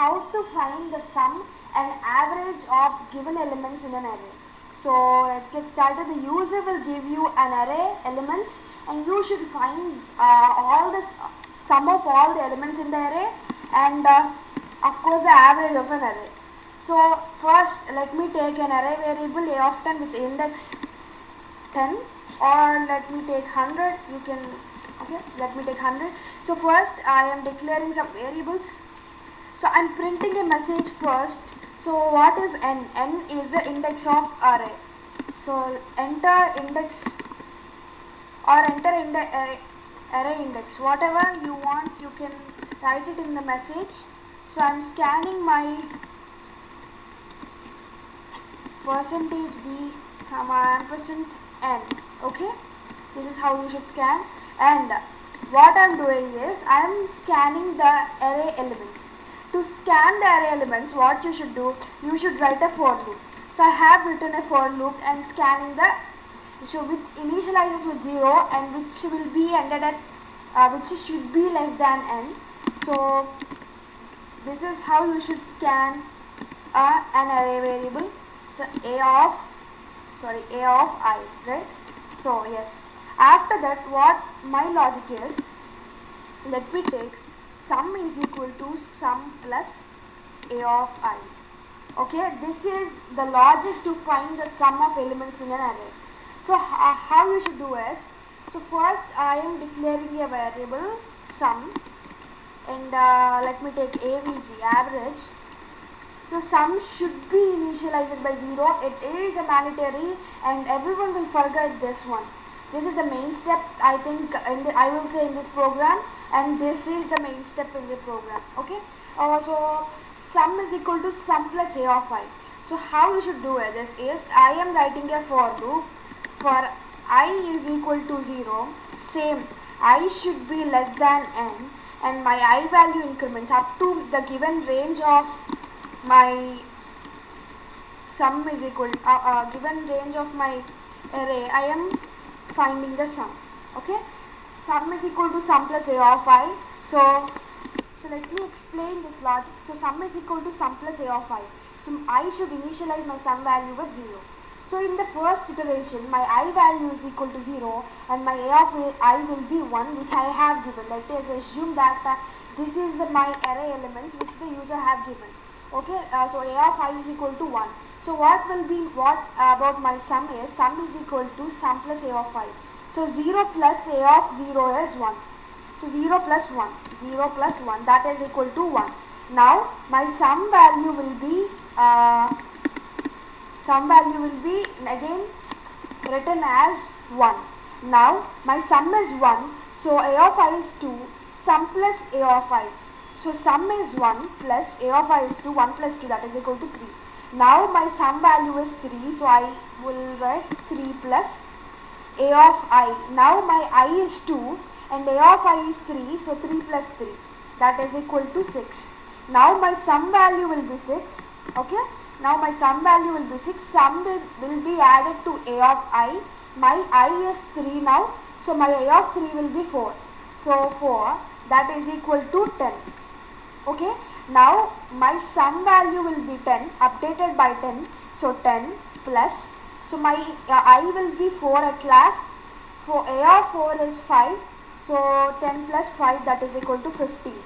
how to find the sum and average of given elements in an array. So let's get started. The user will give you an array elements and you should find all the sum of all the elements in the array and of course the average of an array. So first let me take an array variable a of 10 with index 10, or let me take 100. You can, okay, let me take 100. So first I am declaring some variables. So I am printing a message first. So what is n? N is the index of array. So enter index or enter array index, whatever you want you can write it in the message. So I am scanning my %d comma %n. Okay, this is how you should scan. And what I am doing is I am scanning the array elements. To scan the array elements, what you should do, you should write a for loop. So I have written a for loop and scanning the, so which initializes with 0 and which will be ended at which should be less than n. So this is how you should scan an array variable. So a of I, right? So yes, after that what my logic is, let me take sum is equal to sum plus a of I. Okay, this is the logic to find the sum of elements in an array. So how you should do is, so first I am declaring a variable sum and let me take avg, average. So sum should be initialized by 0. It is a mandatory and everyone will forget this one. This is the main step, I think, I will say in this program, and this is the main step in the program. Okay. So sum is equal to sum plus a of I. So how you should do this is, I am writing a for loop for I is equal to 0. Same, I should be less than n, and my I value increments up to the given range of my sum is equal given range of my array. I am finding the sum. Okay, sum is equal to sum plus a of I. So let me explain this logic. So sum is equal to sum plus a of I. So I should initialize my sum value with 0. So in the first iteration, my I value is equal to 0 and my a of I will be 1, which I have given. Let us assume that this is my array elements which the user have given. Okay, so a of I is equal to 1. So what about my sum is equal to sum plus a of I. So 0 plus a of 0 is 1. So 0 plus 1, that is equal to 1. Now my sum value will be again written as 1. Now my sum is 1, so a of I is 2, sum plus a of I. So sum is 1 plus a of I is 2, 1 plus 2, that is equal to 3. Now my sum value is 3, so I will write 3 plus a of I. Now my I is 2 and a of I is 3, so 3 plus 3, that is equal to 6. Now my sum value will be 6. Okay, now my sum value will be 6. Sum will be added to a of I. My I is 3 now, so my a of 3 will be 4. So 4, that is equal to 10. Okay, now my sum value will be 10, updated by 10. So 10 plus, so my I will be 4 at last. For a of 4 is 5, so 10 plus 5, that is equal to 15.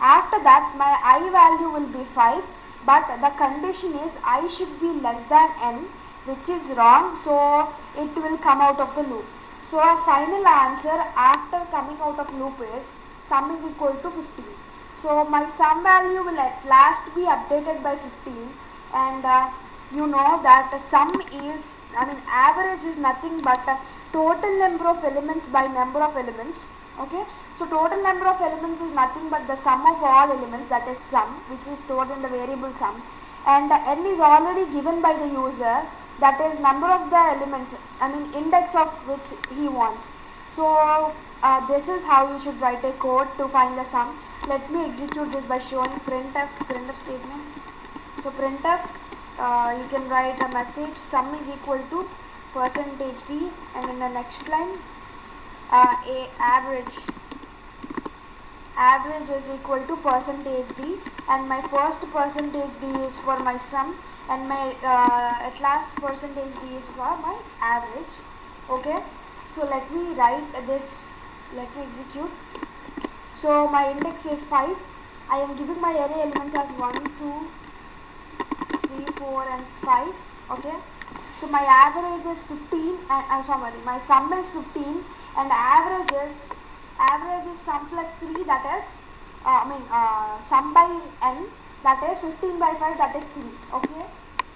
After that my I value will be 5, but the condition is I should be less than n, which is wrong, so it will come out of the loop. So our final answer after coming out of loop is sum is equal to 15. So my sum value will at last be updated by 15, and you know that sum is, average is nothing but total number of elements by number of elements. Okay, so total number of elements is nothing but the sum of all elements, that is sum, which is stored in the variable sum, and n is already given by the user, that is number of the element, index of which he wants. So this is how you should write a code to find the sum. Let me execute this by showing printf statement. So printf, you can write a message sum is equal to %d, and in the next line average is equal to %d, and my first percentage d is for my sum, and my at last percentage d is for my average. Okay, so let me write this, let me execute. So my index is 5. I am giving my array elements as 1, 2, 3, 4 and 5. Okay, so my average is 15 and sorry, my sum is 15 and average is sum plus 3, that is sum by n, that is 15 by 5, that is 3. Okay,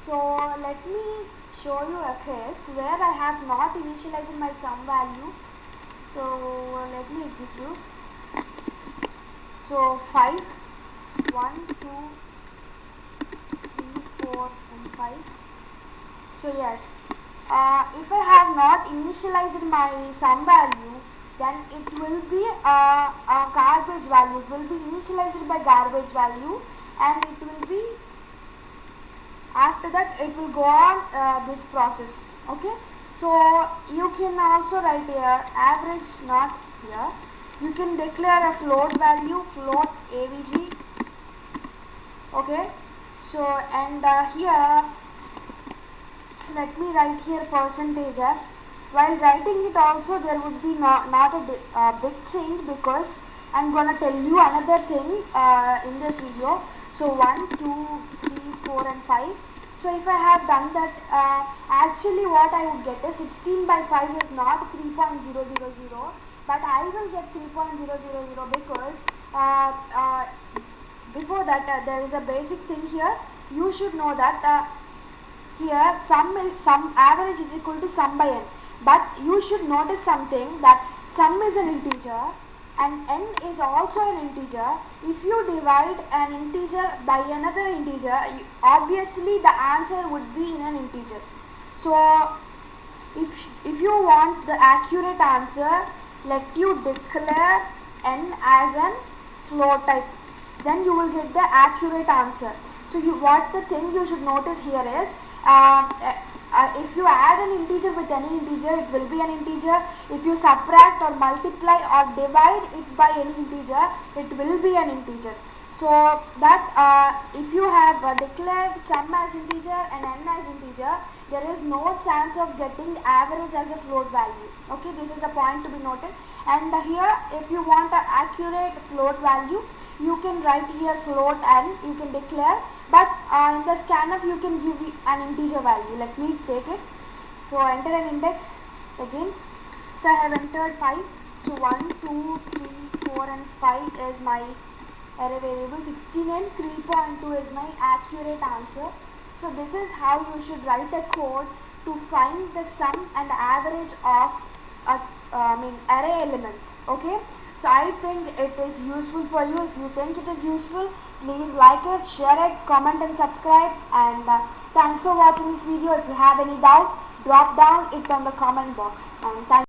so let me show you a case where I have not initialized my sum value. So let me execute. So 5, 1, 2, 3, 4 and 5. So yes, if I have not initialized my sum value, then it will be a garbage value. It will be initialized by garbage value, and it will be, after that it will go on this process. Okay, so you can also write here average, not here. You can declare a float value, float avg. Okay, so and here let me write here percentage f. While writing it also there would be not a big change, because I'm gonna tell you another thing in this video. So 1, 2, 3, 4 and 5. So if I have done that, actually what I would get is 16 by 5 is not 3.000, but I will get 3.000 because before that there is a basic thing here. You should know that here sum average is equal to sum by n, but you should notice something, that sum is an integer and n is also an integer. If you divide an integer by another integer, obviously the answer would be in an integer. So if you want the accurate answer, let you declare n as an float type, then you will get the accurate answer. So what the thing you should notice here is, if you add an integer with any integer, it will be an integer. If you subtract or multiply or divide it by any integer, it will be an integer. So that if you have declared sum as integer and n as integer, there is no chance of getting average as a float value. Okay, this is a point to be noted. And here, if you want an accurate float value, you can write here float n, you can declare, but in the scanf you can give an integer value. Let me take it. So enter an index again. So I have entered 5. So 1, 2, 3, 4 and 5 is my array variable. 16 and 3.2 is my accurate answer. So this is how you should write a code to find the sum and average of array elements. Okay, so I think it is useful for you. If you think it is useful, please like it, share it, comment and subscribe. And thanks for watching this video. If you have any doubt, drop down it on the comment box. And thank